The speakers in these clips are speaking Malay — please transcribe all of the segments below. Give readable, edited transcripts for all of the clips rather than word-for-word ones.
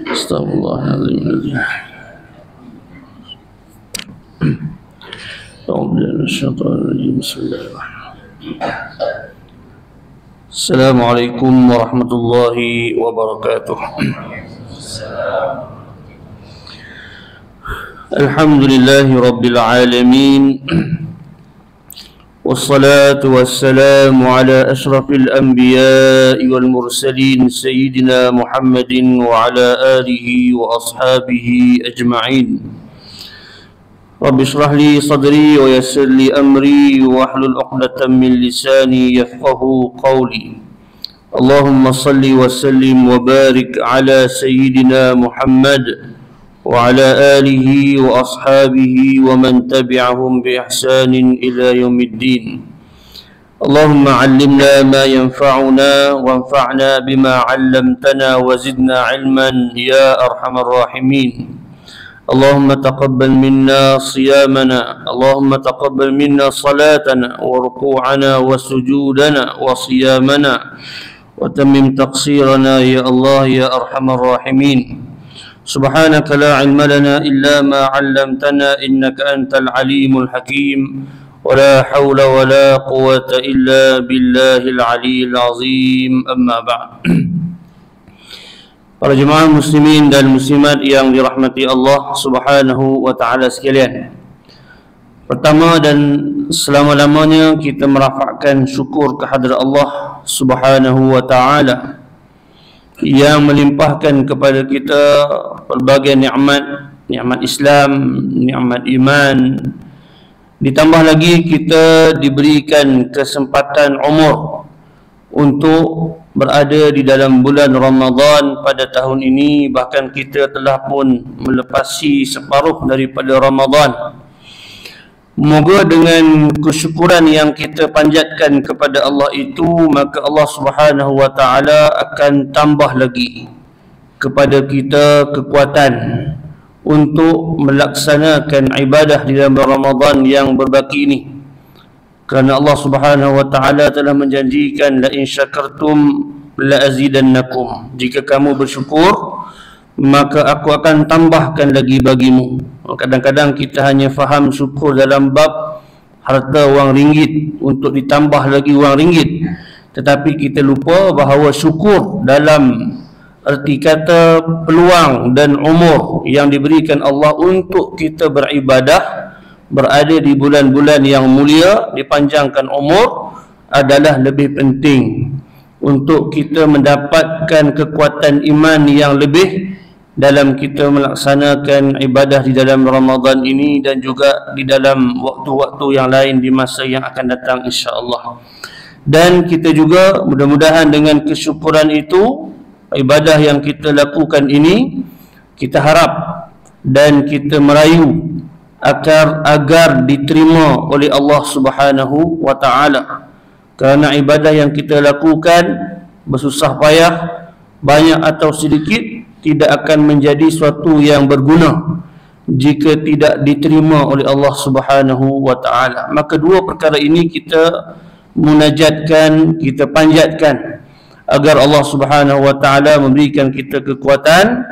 Astagfirullahaladzim. Assalamualaikum warahmatullahi wabarakatuh. Alhamdulillahi rabbil alamin. والصلاة والسلام على أشرف الأنبياء والمرسلين سيدنا محمد وعلى آله وأصحابه أجمعين. رب اشرح لي صدري ويسر لي أمري واحلل عقدة من لساني يفقه قولي. اللهم صل وسلم وبارك على سيدنا محمد وعلى آله وأصحابه ومن تبعهم بإحسان إلى يوم الدين. اللهم علمنا ما ينفعنا وانفعنا بما علمتنا وزدنا علما يا أرحم الراحمين. اللهم تقبل منا صيامنا، اللهم تقبل منا صلاتنا وركوعنا وسجودنا وصيامنا وتمم تقصيرنا يا الله يا أرحم الراحمين. سبحانك لا علم لنا إلا ما علمتنا إنك أنت العليم الحكيم ولا حول ولا قوة إلا بالله العلي العظيم. أما بعد. Para jemaah muslimin dan muslimat yang dirahmati Allah Subhanahu wa taala sekalian. Pertama dan selama-lamanya kita merafakkan syukur kehadrat Allah Subhanahu wa taala yang melimpahkan kepada kita pelbagai nikmat, nikmat Islam, nikmat iman. Ditambah lagi kita diberikan kesempatan umur untuk berada di dalam bulan Ramadan pada tahun ini. Bahkan kita telah pun melepasi separuh daripada Ramadan. Moga dengan kesyukuran yang kita panjatkan kepada Allah itu, maka Allah Subhanahu wa taala akan tambah lagi kepada kita kekuatan untuk melaksanakan ibadah di dalam Ramadan yang berbaki ini. Kerana Allah Subhanahu wa taala telah menjanjikan, la in syakartum la azidannakum. Jika kamu bersyukur, maka aku akan tambahkan lagi bagimu. Kadang-kadang kita hanya faham syukur dalam bab harta wang ringgit, untuk ditambah lagi wang ringgit. Tetapi kita lupa bahawa syukur dalam erti kata peluang dan umur yang diberikan Allah untuk kita beribadah, berada di bulan-bulan yang mulia, dipanjangkan umur, adalah lebih penting untuk kita mendapatkan kekuatan iman yang lebih dalam kita melaksanakan ibadah di dalam Ramadan ini dan juga di dalam waktu-waktu yang lain di masa yang akan datang insya-Allah. Dan kita juga mudah-mudahan dengan kesyukuran itu, ibadah yang kita lakukan ini, kita harap dan kita merayu agar diterima oleh Allah Subhanahu wa taala. Kerana ibadah yang kita lakukan bersusah payah, banyak atau sedikit, tidak akan menjadi suatu yang berguna jika tidak diterima oleh Allah Subhanahu wa taala. Maka dua perkara ini kita munajatkan, kita panjatkan agar Allah Subhanahu wa taala memberikan kita kekuatan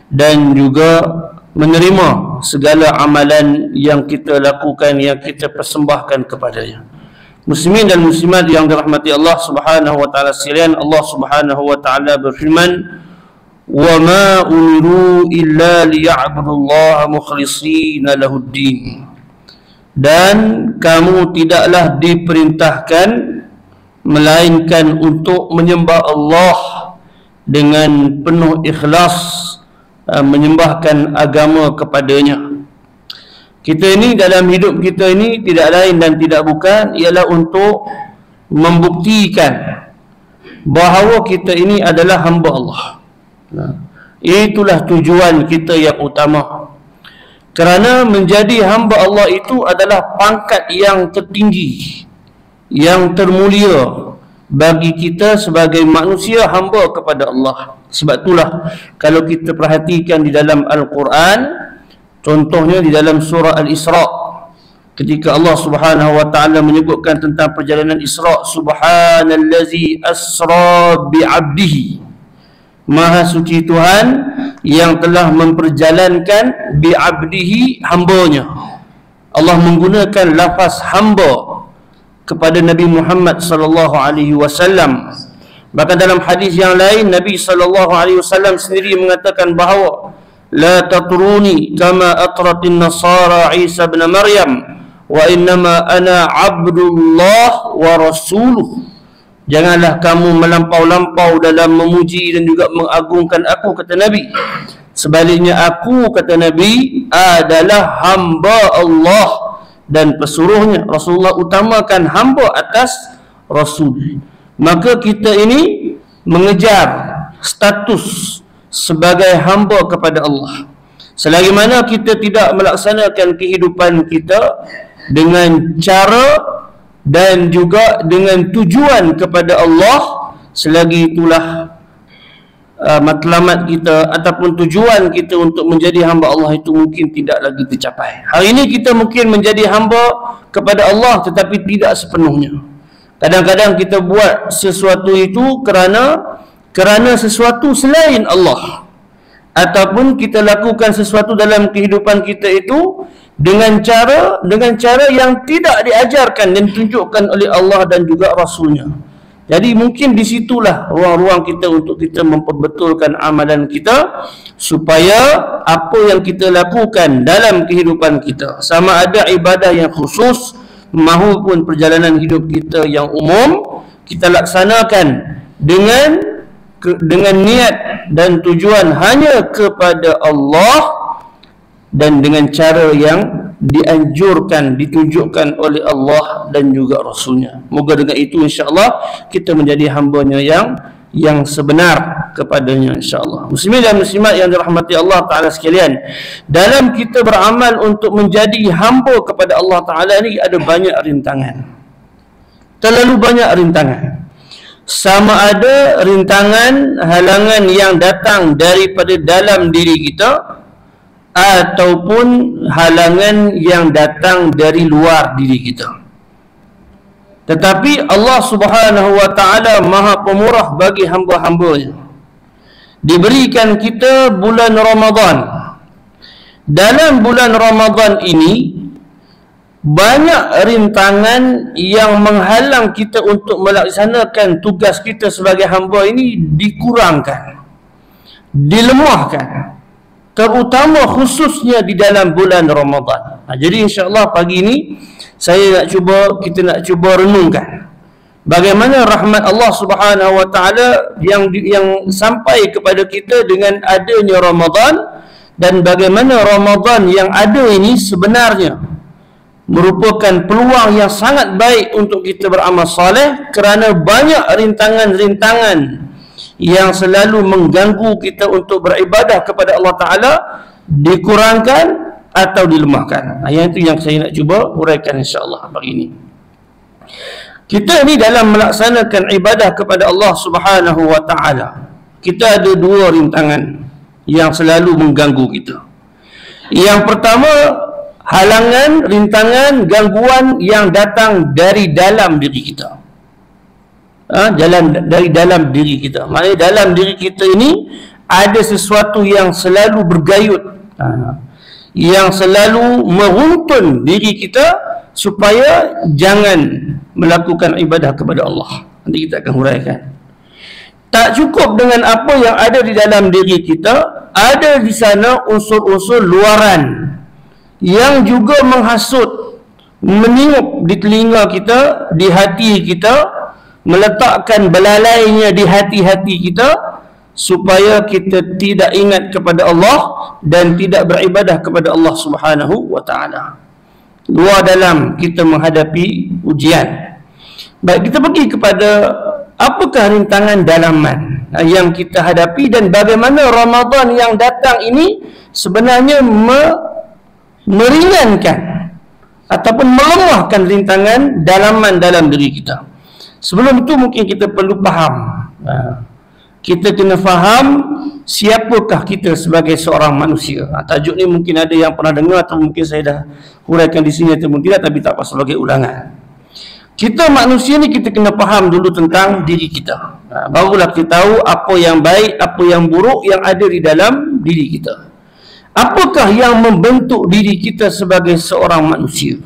dan juga menerima segala amalan yang kita lakukan, yang kita persembahkan kepadanya. Muslimin dan muslimat yang dirahmati Allah Subhanahu wa taala sekalian, Allah Subhanahu wa taala berfirman, وَمَا أُمِرُوا إِلَّا لِيَعْبُدُوا اللَّهَ مُخْلِصِينَ لَهُ الدِّينَ. Dan kamu tidaklah diperintahkan melainkan untuk menyembah Allah dengan penuh ikhlas, menyembahkan agama kepadanya. Kita ini dalam hidup kita ini tidak lain dan tidak bukan ialah untuk membuktikan bahawa kita ini adalah hamba Allah. Itulah tujuan kita yang utama. Kerana menjadi hamba Allah itu adalah pangkat yang tertinggi, yang termulia bagi kita sebagai manusia hamba kepada Allah. Sebab itulah kalau kita perhatikan di dalam Al-Quran, contohnya di dalam surah Al-Isra, ketika Allah Subhanahu wa taala menyebutkan tentang perjalanan Isra, subhanallazi asra bi'abdihi, maha suci Tuhan yang telah memperjalankan bi'abdihi, hambanya. Allah menggunakan lafaz hamba kepada Nabi Muhammad sallallahu alaihi wasallam. Bahkan dalam hadis yang lain Nabi sallallahu alaihi wasallam sendiri mengatakan bahawa la tatruni kama atratin nasara Isa bin Maryam wa innama ana abdullah wa rasuluh. Janganlah kamu melampau-lampau dalam memuji dan juga mengagungkan aku, kata Nabi. Sebaliknya aku, kata Nabi, adalah hamba Allah dan pesuruhnya. Rasulullah utamakan hamba atas Rasul. Maka kita ini mengejar status sebagai hamba kepada Allah. Selagi mana kita tidak melaksanakan kehidupan kita dengan cara dan juga dengan tujuan kepada Allah, selagi itulah matlamat kita ataupun tujuan kita untuk menjadi hamba Allah itu mungkin tidak lagi tercapai. Hari ini kita mungkin menjadi hamba kepada Allah tetapi tidak sepenuhnya. Kadang-kadang kita buat sesuatu itu kerana sesuatu selain Allah, ataupun kita lakukan sesuatu dalam kehidupan kita itu dengan cara yang tidak diajarkan dan ditunjukkan oleh Allah dan juga Rasulnya. Jadi mungkin disitulah ruang-ruang kita untuk kita memperbetulkan amalan kita, supaya apa yang kita lakukan dalam kehidupan kita, sama ada ibadah yang khusus maupun perjalanan hidup kita yang umum, kita laksanakan dengan niat dan tujuan hanya kepada Allah dan dengan cara yang dianjurkan, ditunjukkan oleh Allah dan juga Rasulnya. Moga dengan itu insya-Allah kita menjadi hambanya yang sebenar kepadanya insya-Allah. Muslimin dan muslimat yang dirahmati Allah Ta'ala sekalian, dalam kita beramal untuk menjadi hamba kepada Allah Ta'ala ini ada banyak rintangan. Terlalu banyak rintangan. Sama ada rintangan, halangan yang datang daripada dalam diri kita, ataupun halangan yang datang dari luar diri kita. Tetapi Allah Subhanahu wa taala Maha Pemurah bagi hamba-hambanya. Diberikan kita bulan Ramadan. Dalam bulan Ramadan ini banyak rintangan yang menghalang kita untuk melaksanakan tugas kita sebagai hamba ini dikurangkan, dilemahkan, terutama khususnya di dalam bulan Ramadan. Jadi insya-Allah pagi ini kita nak cuba renungkan bagaimana rahmat Allah Subhanahu wa taala yang sampai kepada kita dengan adanya Ramadan, dan bagaimana Ramadan yang ada ini sebenarnya merupakan peluang yang sangat baik untuk kita beramal soleh, kerana banyak rintangan-rintangan yang selalu mengganggu kita untuk beribadah kepada Allah Ta'ala dikurangkan atau dilemahkan. Yang itu yang saya nak cuba uraikan insya-Allah pagi ini. Kita ni dalam melaksanakan ibadah kepada Allah Subhanahu wa Ta'ala, kita ada dua rintangan yang selalu mengganggu kita. Yang pertama, halangan, rintangan, gangguan yang datang dari dalam diri kita. Dari dalam diri kita. Maksudnya dalam diri kita ini ada sesuatu yang selalu bergayut, yang selalu meruntun diri kita supaya jangan melakukan ibadah kepada Allah. Nanti kita akan huraikan. Tak cukup dengan apa yang ada di dalam diri kita, ada di sana unsur-unsur luaran yang juga menghasut, meniup di telinga kita, di hati kita, meletakkan belalainya di hati-hati kita, supaya kita tidak ingat kepada Allah dan tidak beribadah kepada Allah Subhanahu wa Ta'ala. Luar dalam kita menghadapi ujian. Baik, kita pergi kepada apakah rintangan dalaman yang kita hadapi, dan bagaimana Ramadan yang datang ini sebenarnya meringankan ataupun melemahkan rintangan dalaman dalam diri kita. Sebelum itu mungkin kita perlu faham, kita kena faham siapakah kita sebagai seorang manusia. Tajuk ni mungkin ada yang pernah dengar atau mungkin saya dah huraikan di sini atau mungkin tidak, tapi tak apa, sebagai ulangan. Kita manusia ni kita kena faham dulu tentang diri kita. Barulah kita tahu apa yang baik, apa yang buruk yang ada di dalam diri kita. Apakah yang membentuk diri kita sebagai seorang manusia?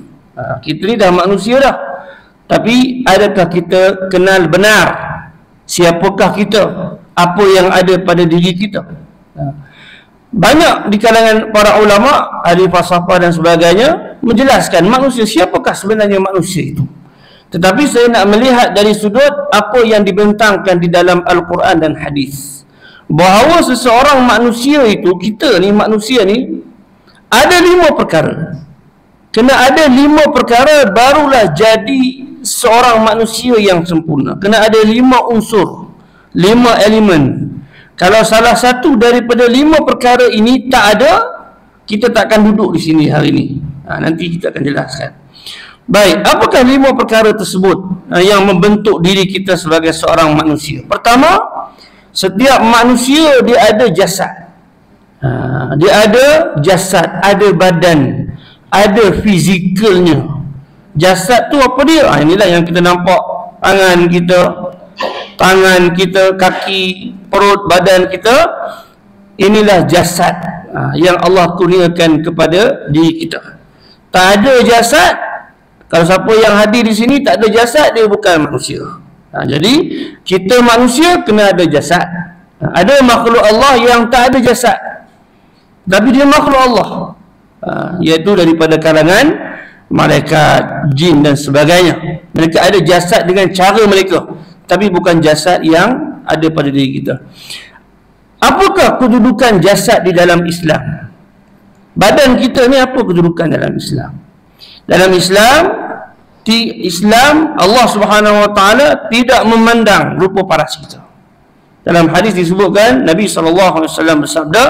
Kita ni dah manusia dah, tapi adakah kita kenal benar siapakah kita, apa yang ada pada diri kita? Banyak di kalangan para ulama, ahli falsafah dan sebagainya menjelaskan manusia, siapakah sebenarnya manusia itu. Tetapi saya nak melihat dari sudut apa yang dibentangkan di dalam Al-Quran dan hadis, bahawa seseorang manusia itu, kita ni manusia ni ada 5 perkara. Kena ada 5 perkara barulah jadi seorang manusia yang sempurna. Kena ada 5 unsur, 5 elemen. Kalau salah satu daripada 5 perkara ini tak ada, kita takkan duduk di sini hari ini. Nanti kita akan jelaskan. Baik, apakah 5 perkara tersebut yang membentuk diri kita sebagai seorang manusia? Pertama, setiap manusia dia ada jasad. Dia ada jasad, ada badan, ada fizikalnya. Jasad tu apa dia? Inilah yang kita nampak, tangan kita, kaki, perut, badan kita. Inilah jasad yang Allah kurniakan kepada diri kita. Tak ada jasad, kalau siapa yang hadir di sini tak ada jasad, dia bukan manusia. Jadi kita manusia kena ada jasad. Ada makhluk Allah yang tak ada jasad, tapi dia makhluk Allah, iaitu daripada kalangan malaikat, jin dan sebagainya. Mereka ada jasad dengan cara mereka, tapi bukan jasad yang ada pada diri kita. Apakah kedudukan jasad di dalam Islam? Badan kita ni apa kedudukan dalam Islam? Dalam Islam, Allah Subhanahu Wa Taala tidak memandang rupa paras kita. Dalam hadis disebutkan, Nabi SAW bersabda,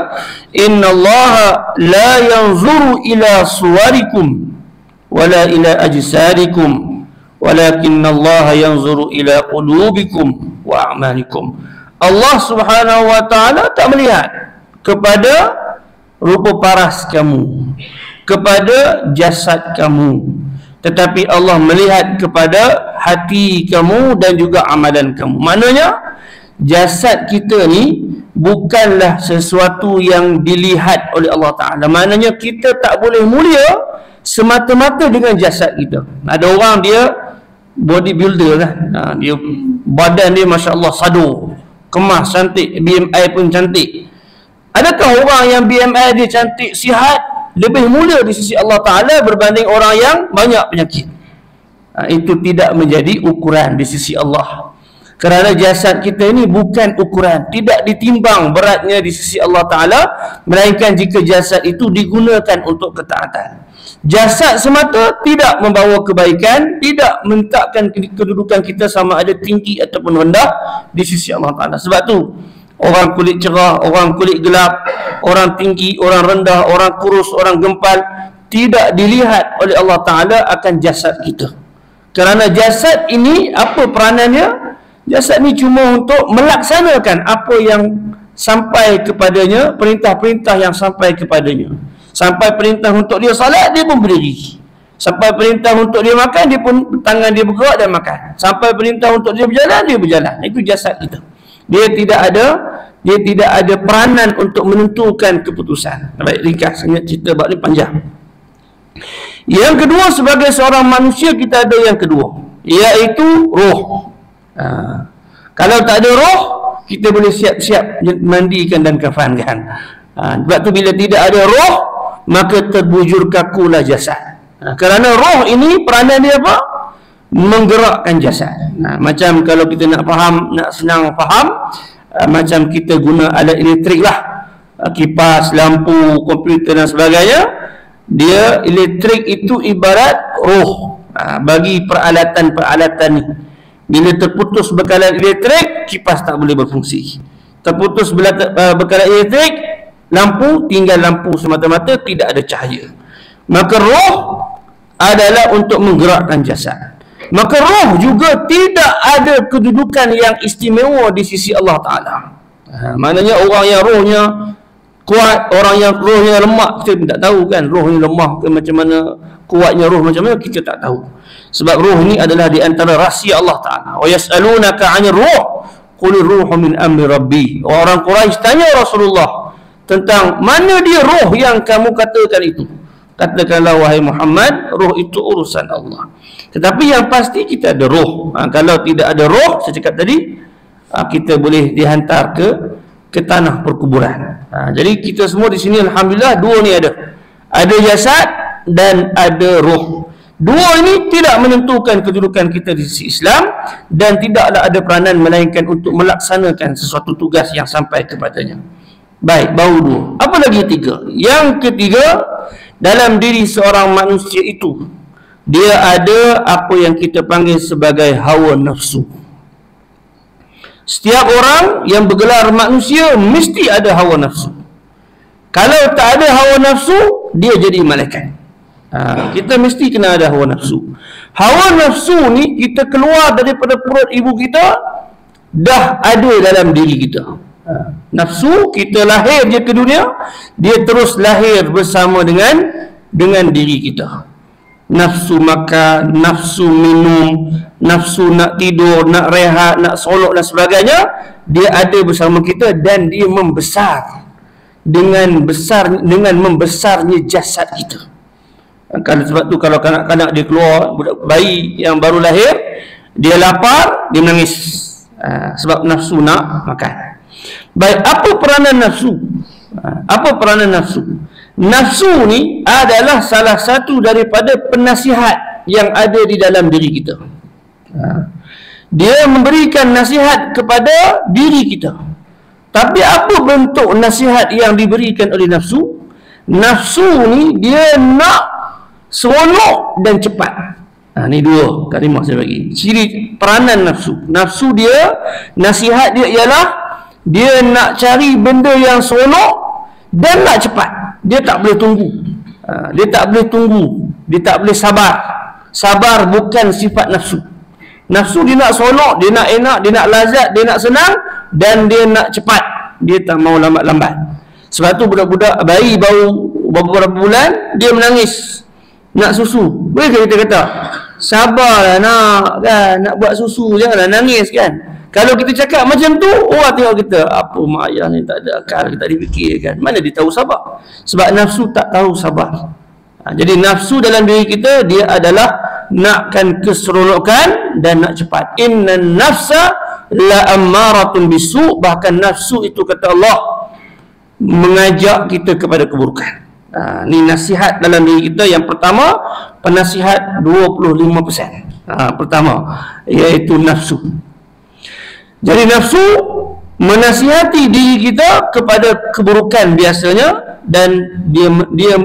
Inna Allah la yanzuru ila suwarikum wala ila ajsadikum walakinna Allah yanzuru ila qulubikum wa a'malikum. Allah Subhanahu Wa Taala tak melihat kepada rupa paras kamu, kepada jasad kamu, tetapi Allah melihat kepada hati kamu dan juga amalan kamu. Maknanya jasad kita ni bukanlah sesuatu yang dilihat oleh Allah Ta'ala. Maknanya kita tak boleh mulia semata-mata dengan jasad kita. Ada orang dia bodybuilder kan, dia badan dia Masya Allah sado, kemas, cantik, BMI pun cantik. Adakah orang yang BMI dia cantik, sihat, lebih mulia di sisi Allah Ta'ala berbanding orang yang banyak penyakit? Itu tidak menjadi ukuran di sisi Allah. Kerana jasad kita ini bukan ukuran, tidak ditimbang beratnya di sisi Allah Ta'ala, melainkan jika jasad itu digunakan untuk ketaatan. Jasad semata tidak membawa kebaikan, tidak menetapkan kedudukan kita sama ada tinggi ataupun rendah di sisi Allah Ta'ala. Sebab tu orang kulit cerah, orang kulit gelap, orang tinggi, orang rendah, orang kurus, orang gempal, tidak dilihat oleh Allah Ta'ala akan jasad kita. Kerana jasad ini apa peranannya? Jasad ni cuma untuk melaksanakan apa yang sampai kepadanya, perintah-perintah yang sampai kepadanya. Sampai perintah untuk dia salat, dia pun berdiri. Sampai perintah untuk dia makan, dia pun tangan dia bergerak dan makan. Sampai perintah untuk dia berjalan, dia berjalan. Itu jasad kita. Dia tidak ada peranan untuk menentukan keputusan. Baik, ringkasnya cerita bab ni panjang. Yang kedua, sebagai seorang manusia kita ada yang kedua, iaitu roh. Kalau tak ada roh, kita boleh siap-siap mandikan dan kafankan. Sebab tu bila tidak ada roh, maka terbujur kakulah jasad. Kerana roh ini peranan dia apa? Menggerakkan jasad. Macam kalau kita nak faham, nak senang faham, macam kita guna alat elektrik lah, kipas, lampu, komputer dan sebagainya. Dia elektrik itu ibarat roh bagi peralatan-peralatan ni. Bila terputus bekalan elektrik, kipas tak boleh berfungsi. Terputus bekalan elektrik, lampu tinggal lampu semata-mata, tidak ada cahaya. Maka roh adalah untuk menggerakkan jasad. Maka roh juga tidak ada kedudukan yang istimewa di sisi Allah Ta'ala. Maknanya orang yang rohnya kuat, orang yang rohnya lemah, kita tak tahu kan rohnya lemah ke macam mana, kuatnya roh macam mana, kita tak tahu. Sebab roh ni adalah di antara rahsia Allah Ta'ala. Wa yas'alunaka 'anil ruh qul ruhu min amri rabbi. Orang Quraisy tanya Rasulullah tentang mana dia roh yang kamu katakan itu. Katakanlah wahai Muhammad, roh itu urusan Allah. Tetapi yang pasti kita ada roh. Kalau tidak ada roh, saya cakap tadi, kita boleh dihantar ke tanah perkuburan. Jadi kita semua di sini alhamdulillah dua ni ada. Ada jasad dan ada roh. Dua ini tidak menentukan kedudukan kita di sisi Islam dan tidaklah ada peranan melainkan untuk melaksanakan sesuatu tugas yang sampai kepadanya. Baik, baru dua. Apa lagi tiga? Yang ketiga, dalam diri seorang manusia itu dia ada apa yang kita panggil sebagai hawa nafsu. Setiap orang yang bergelar manusia mesti ada hawa nafsu. Kalau tak ada hawa nafsu, dia jadi malaikat. Kita mesti kena ada hawa nafsu. Hawa nafsu ni kita keluar daripada perut ibu kita, dah ada dalam diri kita. Nafsu kita lahir je ke dunia, dia terus lahir bersama dengan diri kita. Nafsu makan, nafsu minum, nafsu nak tidur, nak rehat, nak solok dan sebagainya, dia ada bersama kita dan dia membesar dengan membesarnya jasad kita. Sebab tu kalau kanak-kanak dia keluar, budak bayi yang baru lahir, dia lapar, dia menangis, sebab nafsu nak makan. Baik, apa peranan nafsu? Apa peranan nafsu? Nafsu ni adalah salah satu daripada penasihat yang ada di dalam diri kita. Dia memberikan nasihat kepada diri kita. Tapi apa bentuk nasihat yang diberikan oleh nafsu? Nafsu ni dia nak seronok dan cepat. Ni dua kalimah saya bagi. Ciri peranan nafsu. Nafsu dia, nasihat dia ialah dia nak cari benda yang seronok dan nak cepat. Dia tak boleh tunggu. Dia tak boleh tunggu. Dia tak boleh sabar. Sabar bukan sifat nafsu. Nafsu dia nak seronok, dia nak enak, dia nak lazat, dia nak senang dan dia nak cepat. Dia tak mau lambat-lambat. Sebab tu budak-budak bayi baru beberapa bulan dia menangis nak susu. Boleh kita kata sabarlah nak buat susu, janganlah nangis kan. Kalau kita cakap macam tu, orang tengok kita, apa mak ayah ni tak ada akal, tak dipikirkan. Mana dia tahu sabar? Sebab nafsu tak tahu sabar. Jadi nafsu dalam diri kita, dia adalah nakkan keseronokan dan nak cepat. Innan nafsa la ammaratun bisu'. Bahkan nafsu itu kata Allah mengajak kita kepada keburukan. Ni nasihat dalam diri kita. Yang pertama, penasihat 25%. Pertama, iaitu nafsu. Jadi nafsu menasihati diri kita kepada keburukan biasanya, dan dia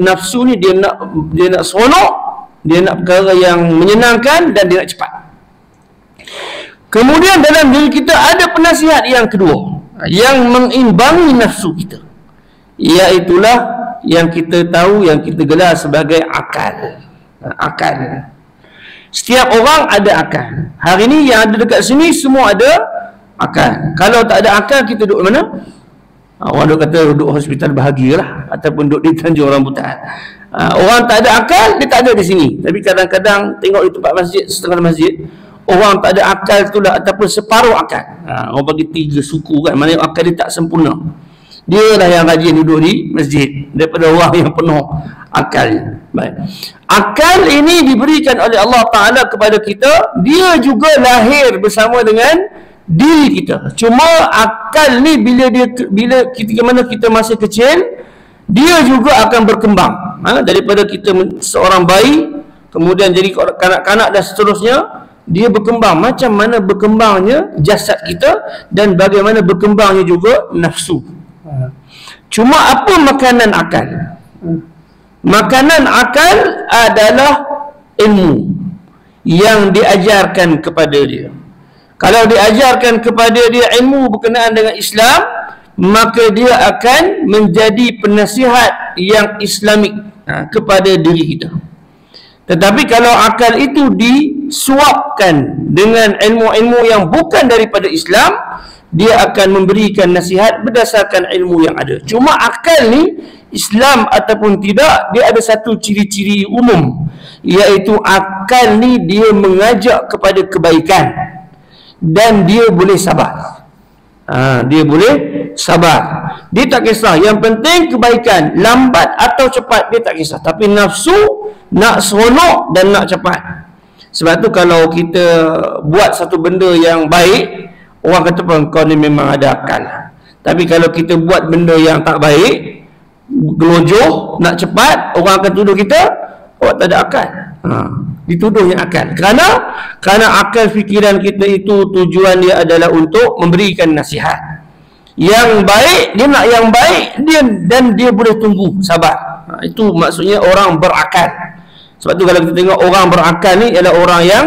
nafsu ni dia nak seronok, dia nak perkara yang menyenangkan dan dia nak cepat. Kemudian dalam diri kita ada penasihat yang kedua yang mengimbangi nafsu kita, iaitulah yang kita tahu, yang kita gelar sebagai akal. Akal. Setiap orang ada akal. Hari ni yang ada dekat sini semua ada akal. Kalau tak ada akal, kita duduk mana? Orang duduk kata duduk hospital bahagialah, ataupun duduk di Tanjung Rambutan. Orang tak ada akal, dia tak ada di sini. Tapi kadang-kadang tengok di tempat masjid, setengah masjid, orang tak ada akal itulah, ataupun separuh akal. Orang bagi 3 suku kan, maknanya akal dia tak sempurna. Dia lah yang rajin duduk di masjid daripada orang yang penuh akalnya. Baik. Akal ini diberikan oleh Allah Ta'ala kepada kita. Dia juga lahir bersama dengan diri kita. Cuma akal ni bila ketika mana kita masih kecil, dia juga akan berkembang. Daripada kita seorang bayi, kemudian jadi kanak-kanak dan seterusnya, dia berkembang. Macam mana berkembangnya jasad kita dan bagaimana berkembangnya juga nafsu. Cuma apa makanan akal? Makanan akal adalah ilmu yang diajarkan kepada dia. Kalau diajarkan kepada dia ilmu berkenaan dengan Islam, maka dia akan menjadi penasihat yang Islamik kepada diri kita. Tetapi kalau akal itu disuapkan dengan ilmu-ilmu yang bukan daripada Islam, dia akan memberikan nasihat berdasarkan ilmu yang ada. Cuma akal ni, Islam ataupun tidak, dia ada satu ciri-ciri umum, iaitu akal ni dia mengajak kepada kebaikan dan dia boleh sabar. Dia boleh sabar. Dia tak kisah, yang penting kebaikan, lambat atau cepat dia tak kisah. Tapi nafsu nak seronok dan nak cepat. Sebab tu kalau kita buat satu benda yang baik, orang kata pun kau ni memang ada akal. Tapi kalau kita buat benda yang tak baik, gelojoh, nak cepat, orang akan tuduh kita awak tak ada akal. Dituduhnya akal. Kerana akal fikiran kita itu tujuan dia adalah untuk memberikan nasihat. Yang baik, dia nak yang baik, dan dia boleh tunggu, sabar. Itu maksudnya orang berakal. Sebab tu kalau kita tengok orang berakal ni ialah orang yang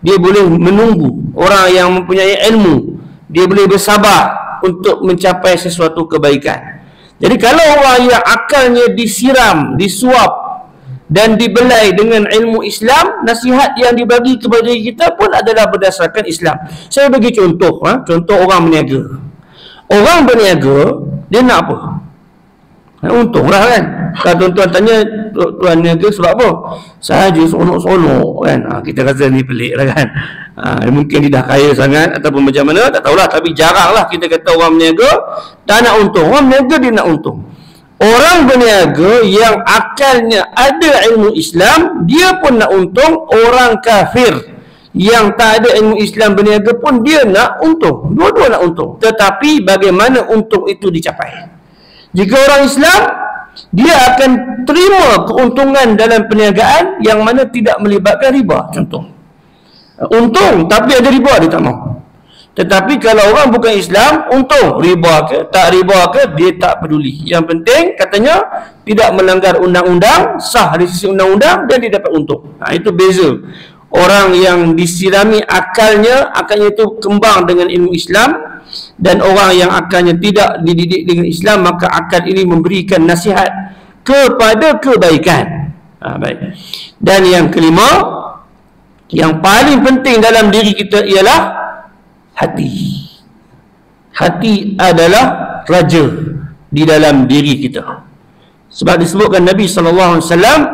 dia boleh menunggu, orang yang mempunyai ilmu, dia boleh bersabar untuk mencapai sesuatu kebaikan. Jadi kalau orang yang akalnya disiram, disuap dan dibelai dengan ilmu Islam, nasihat yang dibagi kepada kita pun adalah berdasarkan Islam. Saya bagi contoh, contoh orang berniaga. Orang berniaga, dia nak apa? Untunglah kan. Kalau tuan-tuan tanya, tuan niaga sebab apa? Sahaja seronok-seronok kan. Kita rasa ni pelik lah kan. Mungkin dia dah kaya sangat ataupun macam mana, tak tahulah. Tapi jaranglah kita kata orang berniaga tak nak untung. Orang berniaga dia nak untung. Orang berniaga yang akalnya ada ilmu Islam, dia pun nak untung. Orang kafir yang tak ada ilmu Islam berniaga pun dia nak untung. Dua-dua nak untung. Tetapi bagaimana untung itu dicapai? Jika orang Islam, dia akan terima keuntungan dalam perniagaan yang mana tidak melibatkan riba. Contoh, untung tapi ada riba, dia tak mahu. Tetapi kalau orang bukan Islam, untung riba ke tak riba ke, dia tak peduli. Yang penting katanya tidak melanggar undang-undang, sah dari sisi undang-undang, dan dia dapat untung. Itu beza. Orang yang disirami akalnya itu kembang dengan ilmu Islam, dan orang yang akalnya tidak dididik dengan Islam, maka akal ini memberikan nasihat kepada kebaikan. Baik. Dan yang kelima, yang paling penting dalam diri kita ialah hati. Hati adalah raja di dalam diri kita. Sebab disebutkan Nabi SAW,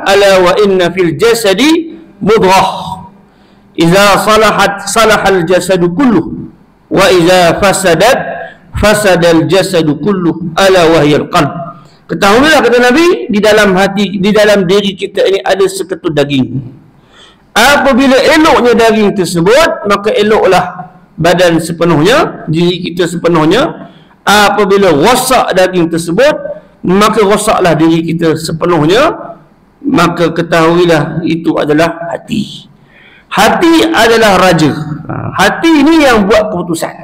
ala wa inna fil jasadi mudghah, idza salahat salahal jasadu kulluh, wa idza fasadat fasadal jasadu kulluh, ala wahyal qalb. Ketahuilah, kata Nabi, di dalam hati, di dalam diri kita ini ada seketut daging. Apabila eloknya daging tersebut, maka eloklah badan sepenuhnya, diri kita sepenuhnya. Apabila rosak daging tersebut, maka rosaklah diri kita sepenuhnya. Maka ketahuilah itu adalah hati. Hati adalah raja. Hati ini yang buat keputusan.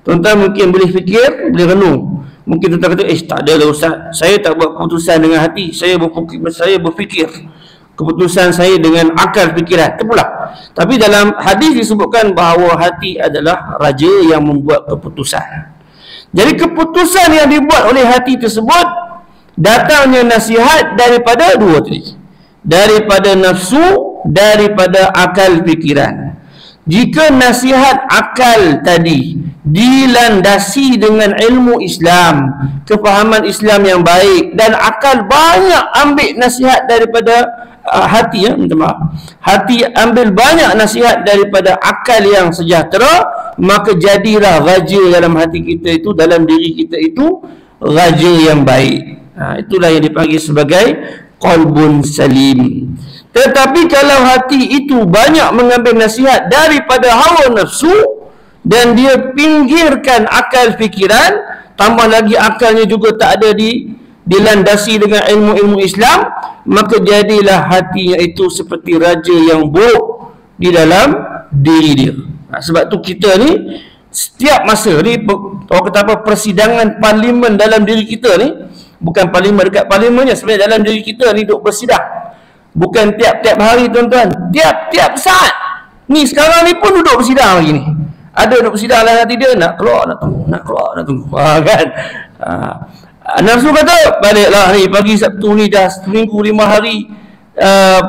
Tuan-tuan mungkin boleh fikir, boleh renung. Mungkin tuan-tuan kata, tak ada lah Ustaz, saya tak buat keputusan dengan hati, saya berfikir keputusan saya dengan akal fikiran. Terpulang. Tapi dalam hadis disebutkan bahawa hati adalah raja yang membuat keputusan. Jadi keputusan yang dibuat oleh hati tersebut, datangnya nasihat daripada dua tadi, daripada nafsu, daripada akal fikiran. Jika nasihat akal tadi dilandasi dengan ilmu Islam, kefahaman Islam yang baik, dan akal banyak ambil nasihat daripada hati, minta maaf, hati ambil banyak nasihat daripada akal yang sejahtera, maka jadilah raja dalam hati kita itu, dalam diri kita itu, raja yang baik. Itulah yang dipanggil sebagai qalbun salim. Tetapi kalau hati itu banyak mengambil nasihat daripada hawa nafsu, dan dia pinggirkan akal fikiran, tambah lagi akalnya juga tak ada dilandasi dengan ilmu-ilmu Islam, maka jadilah hatinya itu seperti raja yang buruk di dalam diri dia. Sebab tu kita ni setiap masa ni, orang kata apa, persidangan parlimen dalam diri kita ni, bukan parlimen dekat parlimennya, sebenarnya dalam diri kita ni duk bersidang. Bukan tiap-tiap hari tuan-tuan, tiap-tiap saat. Ni sekarang ni pun duduk bersidang lagi ni. Ada duduk bersidang dalam hati dia, nak keluar, nak tunggu, nak keluar, nak tunggu. Kan? Nafsu kata, baliklah ni, pagi Sabtu ni dah seminggu 5 hari,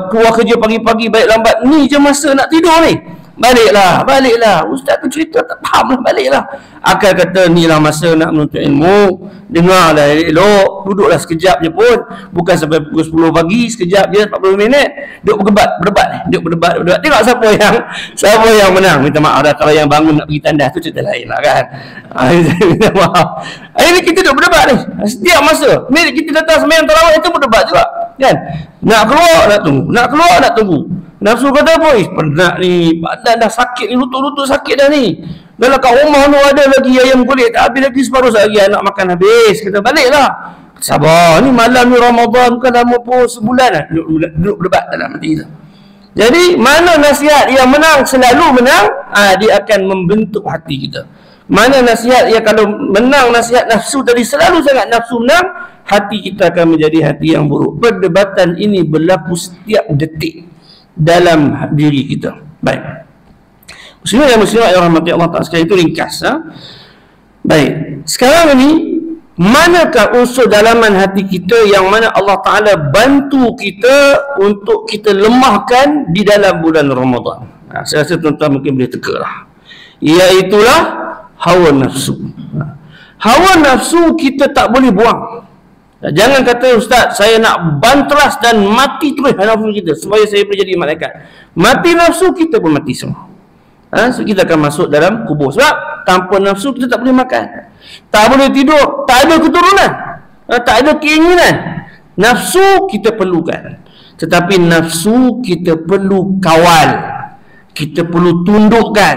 keluar kerja pagi-pagi, baik lambat, ni je masa nak tidur ni. baliklah. Ustaz tu cerita tak faham lah, baliklah. Akal kata inilah masa nak menuntut ilmu, dengarlah elok, duduklah sekejap je pun, bukan sampai pukul 10 pagi, sekejap je 40 minit duduk berdebat. Tengok siapa yang menang. Minta maaf dah, kalau yang bangun nak pergi tandas tu cerita lain lah kan. Minta maaf. Ini kita duduk berdebat ni setiap masa. Ni kita datang sembahyang tarawih itu berdebat juga kan. Nak keluar nak tunggu. Nafsu kata apa? Penat ni, badan dah sakit ni, lutut sakit dah ni. Kalau kat rumah tu ada lagi ayam kulit, tak habis lagi separuh lagi anak makan habis. Kita baliklah. Sabar, ni malam ni Ramadan, bukan lama pun sebulan dah. Duduk berdebat dalam hati kita. Jadi mana nasihat yang menang, selalu menang, dia akan membentuk hati kita. Mana nasihat yang kalau menang nasihat nafsu tadi, selalu sangat nafsu menang, hati kita akan menjadi hati yang buruk. Perdebatan ini berlaku setiap detik dalam diri kita. Baik, muslimin dan muslimat yang rahmati Allah Ta'ala sekalian, itu ringkas. Baik, sekarang ini manakah unsur dalaman hati kita yang mana Allah Ta'ala bantu kita untuk kita lemahkan di dalam bulan Ramadan? Saya rasa tuan-tuan mungkin boleh teka lah, iaitulah hawa nafsu. Hawa nafsu kita tak boleh buang. Jangan kata ustaz saya nak banteras dan mati terus nafsu kita supaya saya boleh jadi malaikat. Mati nafsu kita pun mati semua. So kita akan masuk dalam kubur. Sebab tanpa nafsu kita tak boleh makan, tak boleh tidur, tak ada keturunan, tak ada keinginan. Nafsu kita perlukan, tetapi nafsu kita perlu kawal, kita perlu tundukkan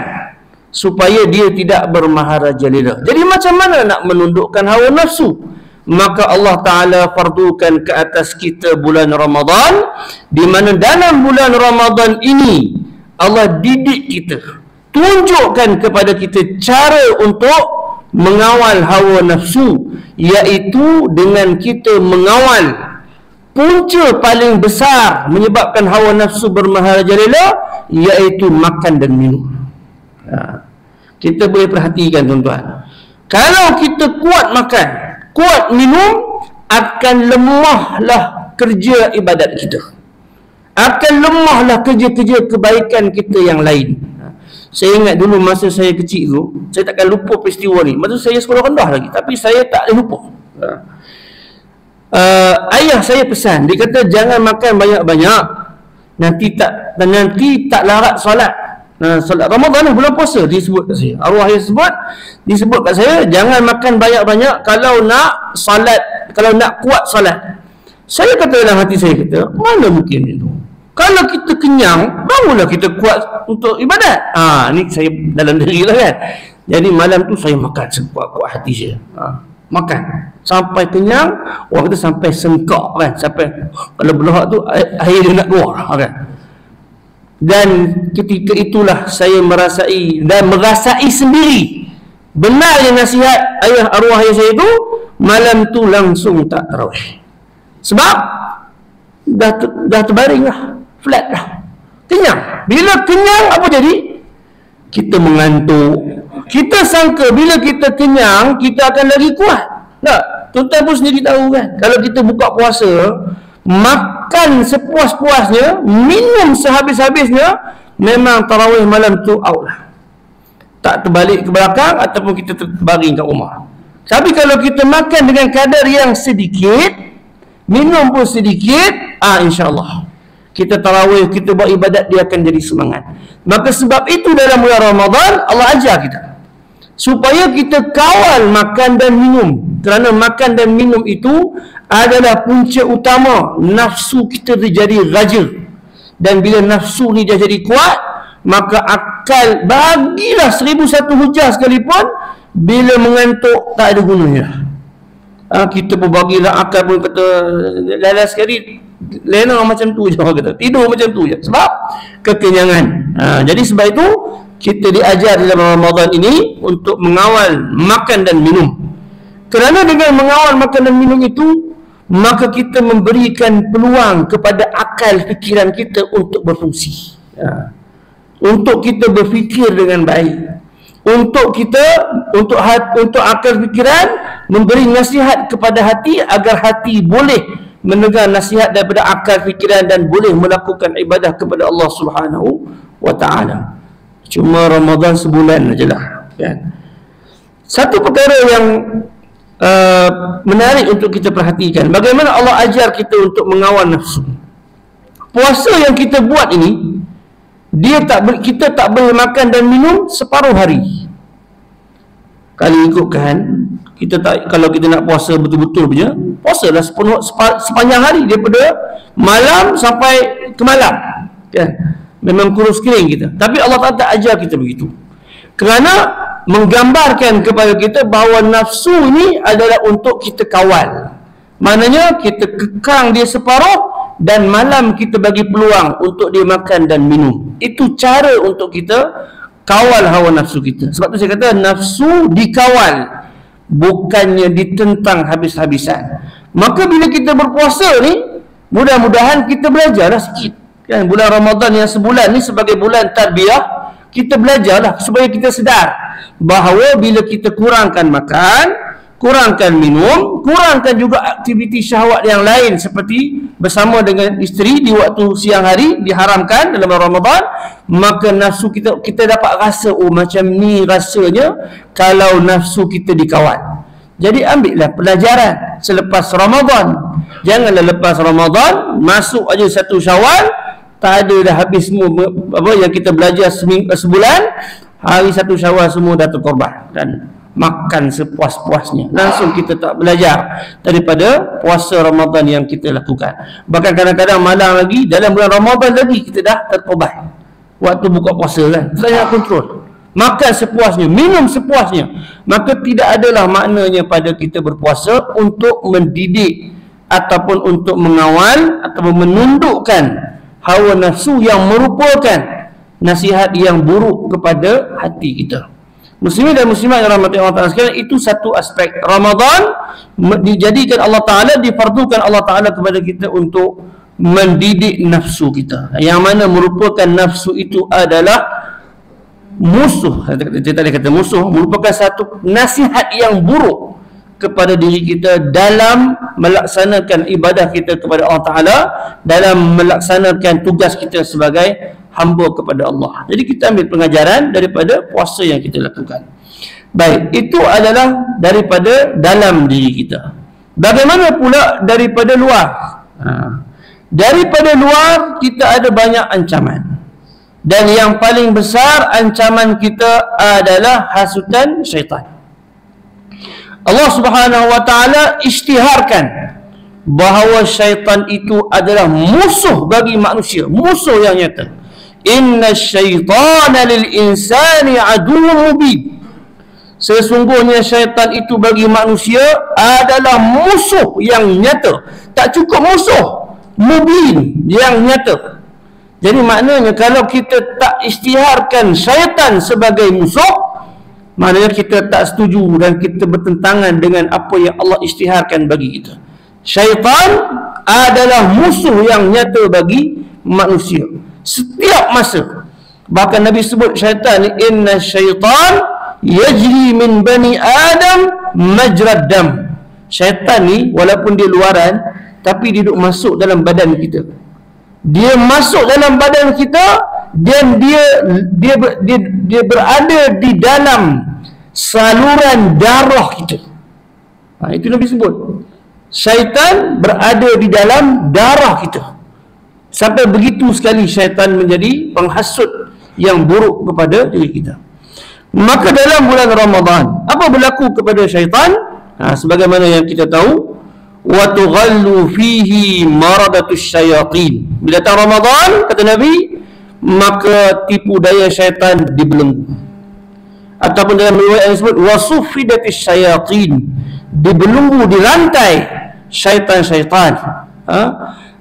supaya dia tidak bermaharajalela. Jadi macam mana nak menundukkan hawa nafsu? Maka Allah Ta'ala fardukan ke atas kita bulan Ramadan, di mana dalam bulan Ramadan ini Allah didik kita, tunjukkan kepada kita cara untuk mengawal hawa nafsu, iaitu dengan kita mengawal punca paling besar menyebabkan hawa nafsu bermaharajalela, iaitu makan dan minum. Kita boleh perhatikan tuan-tuan, kalau kita kuat makan, kuat minum, akan lemahlah kerja ibadat kita, akan lemahlah kerja-kerja kebaikan kita yang lain. Saya ingat dulu masa saya kecil tu, saya takkan lupa peristiwa ni. Masa saya sekolah rendah lagi, tapi saya tak boleh lupa. Ayah saya pesan, dia kata jangan makan banyak-banyak, nanti tak larat solat. Solat Ramadan, bulan puasa, disebut kat saya, arwah saya disebut kat saya, jangan makan banyak-banyak kalau nak salat, kalau nak kuat salat. Saya kata dalam hati saya, kata mana mungkin itu? Kalau kita kenyang, barulah kita kuat untuk ibadat. Ni saya dalam diri lah kan. Jadi malam tu saya makan sekuat-kuat hati saya, makan sampai kenyang. Orang kata sampai sengkak kan, sampai kalau belahak tu air dia nak keluar kan. Dan ketika itulah saya merasai sendiri benarnya nasihat ayah arwah ayah saya itu. Malam tu langsung tak tarawih, sebab dah terbaring lah, flat dah, kenyang. Bila kenyang apa jadi? Kita mengantuk. Kita sangka bila kita kenyang kita akan lagi kuat. Tak, tuan-tuan pun sendiri tahu kan, kalau kita buka puasa, makan sepuas-puasnya, minum sehabis-habisnya, memang tarawih malam tu out lah, tak terbalik ke belakang ataupun kita terbaring kat rumah. Tapi kalau kita makan dengan kadar yang sedikit, minum pun sedikit, insya-Allah kita tarawih, kita buat ibadat, dia akan jadi semangat. Maka sebab itu dalam bulan Ramadan Allah ajar kita supaya kita kawal makan dan minum, kerana makan dan minum itu adalah punca utama nafsu kita jadi raja. Dan bila nafsu ni dah jadi kuat, maka akal, bagilah 1001 hujah sekalipun, bila mengantuk tak ada gunanya. Kita pun bagilah akal pun kata lalas sekali, lena macam tu je, kata tidur macam tu je, sebab kekenyangan. Jadi sebab itu kita diajar dalam Ramadan ini untuk mengawal makan dan minum. Kerana dengan mengawal makan dan minum itu, maka kita memberikan peluang kepada akal fikiran kita untuk berfungsi, untuk kita berfikir dengan baik, untuk akal fikiran memberi nasihat kepada hati agar hati boleh mendengar nasihat daripada akal fikiran dan boleh melakukan ibadah kepada Allah Subhanahu wa ta'ala. Cuma Ramadan sebulan sajalah, kan? Satu perkara yang menarik untuk kita perhatikan, bagaimana Allah ajar kita untuk mengawal nafsu. Puasa yang kita buat ini, kita tak boleh makan dan minum separuh hari. Kalau ikutkan, kalau kita nak puasa betul-betul punya, puasalah sepanjang hari, daripada malam sampai ke malam, kan? Memang kurus kering kita. Tapi Allah Ta'ala tak ajar kita begitu, kerana menggambarkan kepada kita bahawa nafsu ini adalah untuk kita kawal. Maknanya kita kekang dia separuh, dan malam kita bagi peluang untuk dia makan dan minum. Itu cara untuk kita kawal hawa nafsu kita. Sebab tu saya kata nafsu dikawal, bukannya ditentang habis-habisan. Maka bila kita berpuasa ni, mudah-mudahan kita belajarlah sikit, kan? Bulan Ramadan yang sebulan ni sebagai bulan tarbiyah, kita belajarlah supaya kita sedar bahawa bila kita kurangkan makan, kurangkan minum, kurangkan juga aktiviti syahwat yang lain seperti bersama dengan isteri di waktu siang hari diharamkan dalam Ramadan, maka nafsu kita dapat rasa, oh macam ni rasanya kalau nafsu kita dikawal. Jadi ambillah pelajaran selepas Ramadan. Janganlah lepas Ramadan masuk aja satu Syawal, tak ada dah habis semua apa yang kita belajar sebulan, hari satu Syawal semua dah terkorban dan makan sepuas-puasnya. Langsung kita tak belajar daripada puasa Ramadan yang kita lakukan. Bahkan kadang-kadang malang lagi, dalam bulan Ramadan lagi kita dah terkorban. Waktu buka puasa kan, saya nak kontrol. Makan sepuasnya, minum sepuasnya. Maka tidak adalah maknanya pada kita berpuasa untuk mendidik ataupun untuk mengawal ataupun menundukkan hawa nafsu yang merupakan nasihat yang buruk kepada hati kita. Muslimin dan muslimat yang rahmati Allah Ta'ala sekalian, itu satu aspek. Ramadan dijadikan Allah Ta'ala, difardukan Allah Ta'ala kepada kita untuk mendidik nafsu kita, yang mana merupakan nafsu itu adalah musuh. Kita tadi kata musuh, merupakan satu nasihat yang buruk kepada diri kita dalam melaksanakan ibadah kita kepada Allah Ta'ala, dalam melaksanakan tugas kita sebagai hamba kepada Allah. Jadi kita ambil pengajaran daripada puasa yang kita lakukan. Baik, itu adalah daripada dalam diri kita. Bagaimana pula daripada luar? Daripada luar kita ada banyak ancaman. Dan yang paling besar ancaman kita adalah hasutan syaitan. Allah Subhanahu wa Ta'ala isytiharkan bahawa syaitan itu adalah musuh bagi manusia, musuh yang nyata. Inna syaitana lil insani aduwwun mubin. Sesungguhnya syaitan itu bagi manusia adalah musuh yang nyata. Tak cukup musuh, mubin, yang nyata. Jadi maknanya kalau kita tak isytiharkan syaitan sebagai musuh, maknanya kita tak setuju dan kita bertentangan dengan apa yang Allah isytiharkan bagi kita. Syaitan adalah musuh yang nyata bagi manusia setiap masa. Bahkan Nabi sebut syaitan, inna syaitan yajri min bani Adam majrad dam. Syaitan ni walaupun dia luaran, tapi dia duduk masuk dalam badan kita. Dia masuk dalam badan kita dan dia berada di dalam saluran darah kita. Itu Nabi sebut, syaitan berada di dalam darah kita. Sampai begitu sekali syaitan menjadi penghasut yang buruk kepada diri kita. Maka dalam bulan Ramadan, apa berlaku kepada syaitan? Sebagaimana yang kita tahu, wa tughallu fihi maradatus syayatin. Bila datang Ramadan, kata Nabi, maka tipu daya syaitan dibelenggu. Ataupun dalam riwayat yang disebut wasuffidatis syayatin, dibelenggu, dirantai syaitan-syaitan.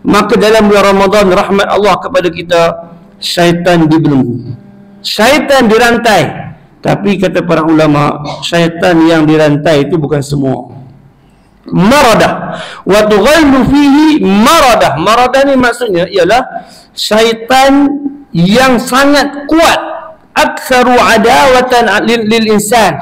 Maka dalam bulan Ramadan, rahmat Allah kepada kita, syaitan dibelenggu, syaitan dirantai. Tapi kata para ulama, syaitan yang dirantai itu bukan semua. Maradah wa tughallu fihi maradah. Maradah ni maksudnya ialah syaitan yang sangat kuat, aktsaru adawatan lil insan.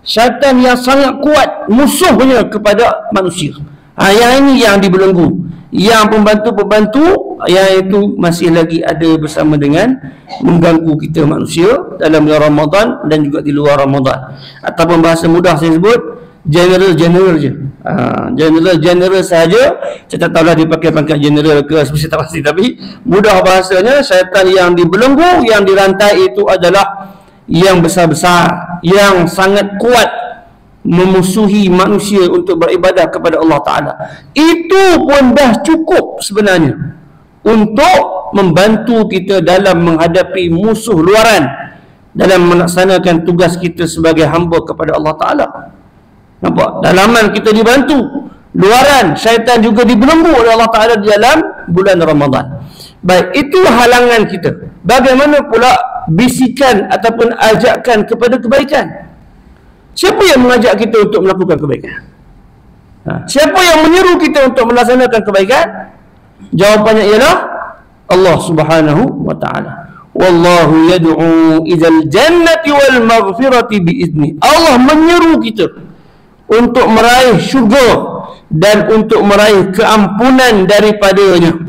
Syaitan yang sangat kuat musuhnya kepada manusia. Yang ini yang dibelenggu. Yang pembantu-pembantu yang itu masih lagi ada bersama dengan mengganggu kita manusia dalam bulan Ramadan dan juga di luar Ramadan. Ataupun bahasa mudah saya sebut general je. General sahaja. Saya tak tahulah dia pakai pangkat general ke spesial tak pasti, tapi mudah bahasanya syaitan yang dibelenggu, yang dirantai itu adalah yang besar-besar, yang sangat kuat memusuhi manusia untuk beribadah kepada Allah Ta'ala. Itu pun dah cukup sebenarnya untuk membantu kita dalam menghadapi musuh luaran, dalam melaksanakan tugas kita sebagai hamba kepada Allah Ta'ala. Nampak? Dalaman kita dibantu, luaran syaitan juga dibelenggu oleh Allah Ta'ala di dalam bulan Ramadan. Baik, itu halangan kita. Bagaimana pula bisikan ataupun ajakan kepada kebaikan? Siapa yang mengajak kita untuk melakukan kebaikan? Siapa yang menyeru kita untuk melaksanakan kebaikan? Jawapannya ialah Allah Subhanahu wa Ta'ala. Wallahu yad'u ilal jannati wal maghfirati biizni. Allah menyeru kita untuk meraih syurga dan untuk meraih keampunan daripadanya.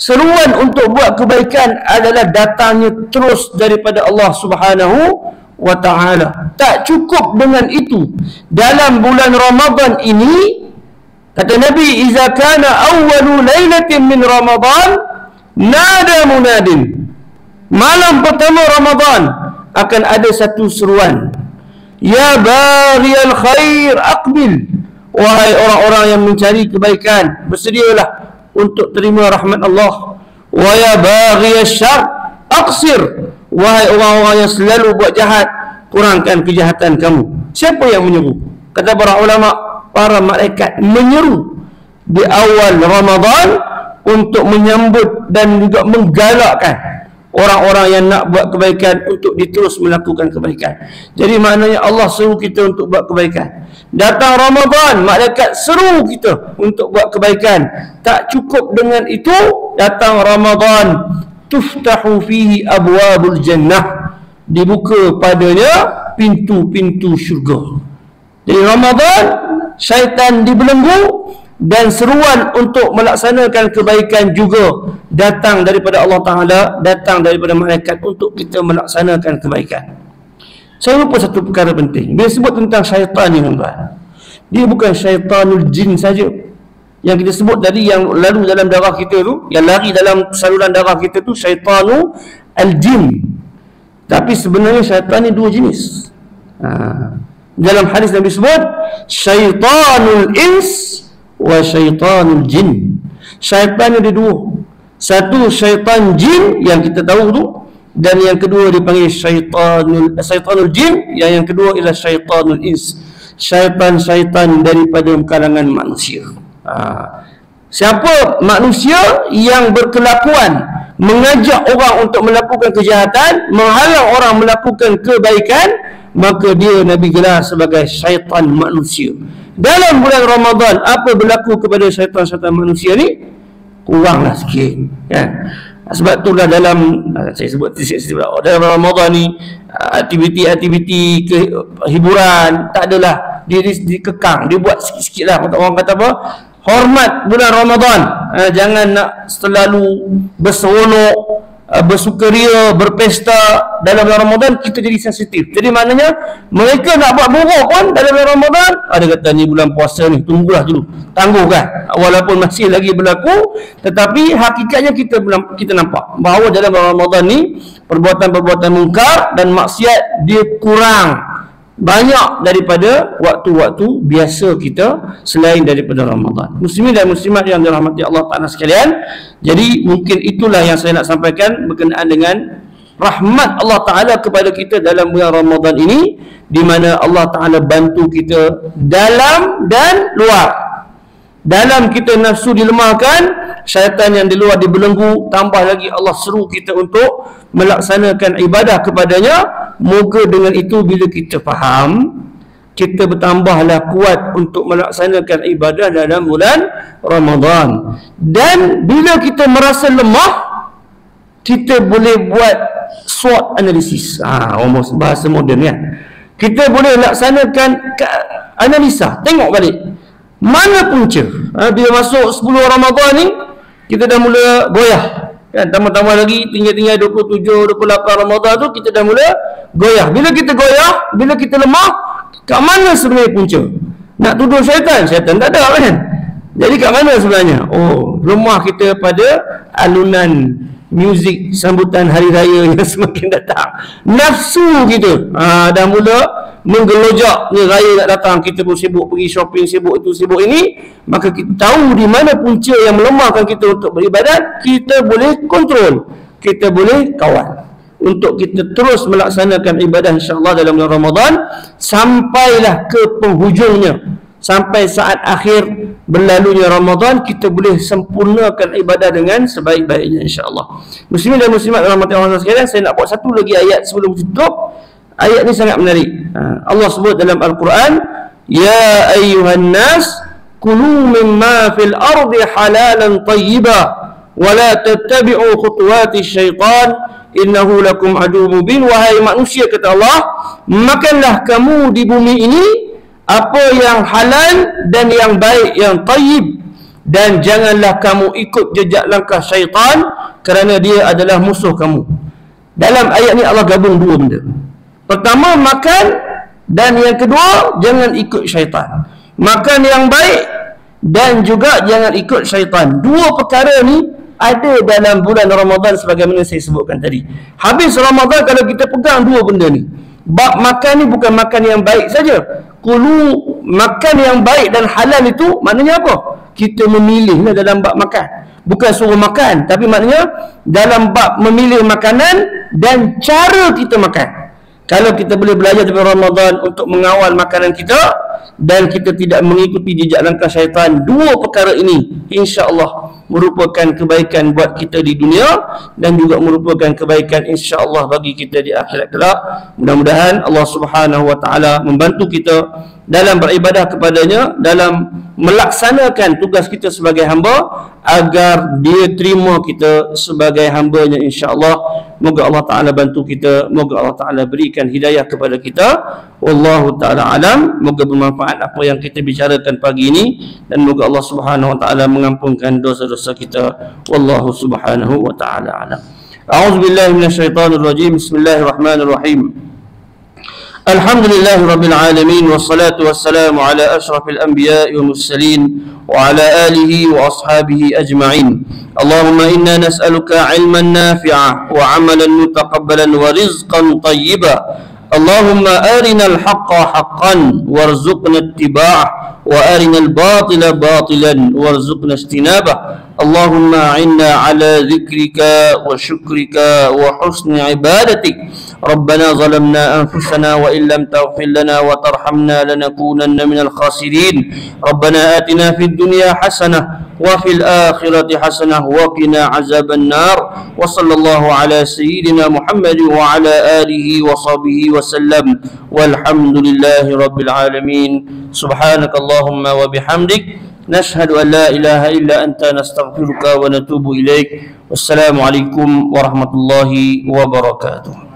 Seruan untuk buat kebaikan adalah datangnya terus daripada Allah Subhanahu wa Ta'ala. Tak cukup dengan itu. Dalam bulan Ramadan ini, kata Nabi, "Iza kana awwalu lailatin min Ramadan, nada munadin." Malam pertama Ramadan akan ada satu seruan. "Ya baghiyal khair aqbil." Wahai orang-orang yang mencari kebaikan, bersedialah untuk terima rahmat Allah. "Wa ya baghiyasy syarr aqsir." Wahai orang-orang yang selalu buat jahat, kurangkan kejahatan kamu. Siapa yang menyeru? Kata para ulama, para malaikat menyeru di awal Ramadan untuk menyambut dan juga menggalakkan orang-orang yang nak buat kebaikan untuk diterus melakukan kebaikan. Jadi maknanya Allah seru kita untuk buat kebaikan. Datang Ramadan, malaikat seru kita untuk buat kebaikan. Tak cukup dengan itu, datang Ramadan, tuftahu fihi abwabul jannah, dibuka padanya pintu-pintu syurga. Jadi Ramadan, syaitan dibelenggu dan seruan untuk melaksanakan kebaikan juga datang daripada Allah Ta'ala, datang daripada malaikat untuk kita melaksanakan kebaikan. Saya lupa satu perkara penting. Bila sebut tentang syaitan ni, tuan-tuan, dia bukan syaitanul jin saja. Yang kita sebut tadi, yang lalu dalam darah kita tu, yang lari dalam saluran darah kita tu, syaitanu al-jin. Tapi sebenarnya syaitan ni dua jenis. Dalam hadis Nabi sebut syaitanul ins wa syaitanul jin. Syaitan ada dua. Satu syaitan jin yang kita tahu tu, dan yang kedua dipanggil syaitanul jin, yang kedua ialah syaitanul ins. Syaitan-syaitan daripada kalangan manusia. Siapa manusia yang berkelakuan mengajak orang untuk melakukan kejahatan, menghalang orang melakukan kebaikan, maka dia Nabi gelar sebagai syaitan manusia. Dalam bulan Ramadan, apa berlaku kepada syaitan-syaitan manusia ni? Kuranglah sikit, kan? Sebab itulah dalam, saya sebut dalam Ramadan ni, aktiviti-aktiviti hiburan tak adalah dikekang, dibuat sikit-sikit lah. Orang kata apa? Hormat bulan Ramadan. Jangan nak selalu berseronok, bersukaria, berpesta dalam bulan Ramadan. Kita jadi sensitif. Jadi maknanya mereka nak buat buruk pun dalam bulan Ramadan, ada kata ni bulan puasa ni, tunggulah dulu, tangguhkan. Walaupun masih lagi berlaku, tetapi hakikatnya kita nampak bahawa dalam bulan Ramadan ni perbuatan-perbuatan mungkar dan maksiat dia kurang banyak daripada waktu-waktu biasa kita selain daripada Ramadan. Muslimin dan muslimat yang dirahmati Allah Ta'ala sekalian, jadi mungkin itulah yang saya nak sampaikan berkenaan dengan rahmat Allah Ta'ala kepada kita dalam bulan Ramadan ini, di mana Allah Ta'ala bantu kita dalam dan luar. Dalam kita nafsu dilemahkan, syaitan yang di luar dibelenggu, tambah lagi Allah seru kita untuk melaksanakan ibadah kepadanya. Moga dengan itu bila kita faham, kita bertambahlah kuat untuk melaksanakan ibadah dalam bulan Ramadan. Dan bila kita merasa lemah, kita boleh buat SWOT analisis. Bahasa moden kan. Kita boleh laksanakan analisa, tengok balik Mana punca? Bila masuk 10 Ramadan ni, kita dah mula goyah. Kan, tambah-tambah lagi, tinggal-tinggal 27, 28 Ramadan tu, kita dah mula goyah. Bila kita goyah, bila kita lemah, kat mana sebenarnya punca? Nak tuduh syaitan? Syaitan tak ada kan? Jadi kat mana sebenarnya? Oh, lemah kita pada alunan muzik sambutan hari raya yang semakin datang. Nafsu kita dah mula menggelojak ni, raya nak datang, kita pun sibuk pergi shopping, sibuk itu, sibuk ini. Maka kita tahu di mana punca yang melemahkan kita untuk beribadat. Kita boleh kontrol, kita boleh kawal untuk kita terus melaksanakan ibadah insya-Allah dalam bulan Ramadan sampailah ke penghujungnya. Sampai saat akhir berlalunya Ramadan, kita boleh sempurnakan ibadah dengan sebaik-baiknya insya-Allah. Muslimin dan muslimat rahmati Allah sekalian, saya nak buat satu lagi ayat sebelum tutup. Ayat ni sangat menarik. Allah sebut dalam Al-Quran, ya ayyuhan nas kulu mimma fil ardi halalan tayyiba wa la tattabi'u khutuwati syaitan innahu lakum aduwwun mubin. Wahai manusia, kata Allah, makanlah kamu di bumi ini apa yang halal dan yang baik, yang tayyib, dan janganlah kamu ikut jejak langkah syaitan kerana dia adalah musuh kamu. Dalam ayat ni Allah gabung dua benda. Pertama, makan, dan yang kedua, jangan ikut syaitan. Makan yang baik dan juga jangan ikut syaitan. Dua perkara ni ada dalam bulan Ramadan sebagaimana saya sebutkan tadi. Habis Ramadan kalau kita pegang dua benda ni. Bab makan ni bukan makan yang baik saja. Kulu, makan yang baik dan halal itu maknanya apa? Kita memilihlah dalam bab makan. Bukan suruh makan, tapi maknanya dalam bab memilih makanan dan cara kita makan. Kalau kita boleh belajar dari Ramadan untuk mengawal makanan kita dan kita tidak mengikuti jejak langkah syaitan, dua perkara ini insya-Allah merupakan kebaikan buat kita di dunia dan juga merupakan kebaikan insya-Allah bagi kita di akhirat kelak. Mudah-mudahan Allah Subhanahu wa taala membantu kita dalam beribadah kepadanya, dalam melaksanakan tugas kita sebagai hamba, agar dia terima kita sebagai hambanya insya-Allah. Moga Allah Ta'ala bantu kita, moga Allah Ta'ala berikan hidayah kepada kita. Wallahu ta'ala alam. Moga bermanfaat apa yang kita bicarakan pagi ini, dan moga Allah Subhanahu wa ta'ala mengampunkan dosa-dosa kita. Wallahu subhanahu wa ta'ala alam. A'udzubillahi minasyaitonirrajim. Bismillahirrahmanirrahim. Alhamdulillahi rabbil alamin, wassalatu wassalamu ala ashrafil anbiya'i wal mursalin wa ala alihi wa ashabihi ajma'in. Allahumma inna nas'aluka ilman nafi'a wa amalan mutaqabbalan wa rizqan tayyiba. Allahumma arina al-haqqa haqqan warzuqna ittiba'ah wa arina al-batila batilan warzuqna ijtinabah. Allahumma a'inna ala dhikrika wa syukrika wa husni ibadatik. Rabbana zalamna anfusana wa illam taghfir lana wa tarhamna lanakunanna minal khasirin. Rabbana atina fid dunya hasanah wa fil akhirati hasanah wa qina azaban nar. Wa sallallahu ala sayyidina Muhammad wa ala alihi wa sahbihi wa sallam. Walhamdulillahi rabbil alamin. Subhanakallahumma wa bihamdik, nashhadu an la ilaha illa anta, nastaghfiruka wa natubu ilaik. Wassalamu alaikum warahmatullahi wabarakatuh.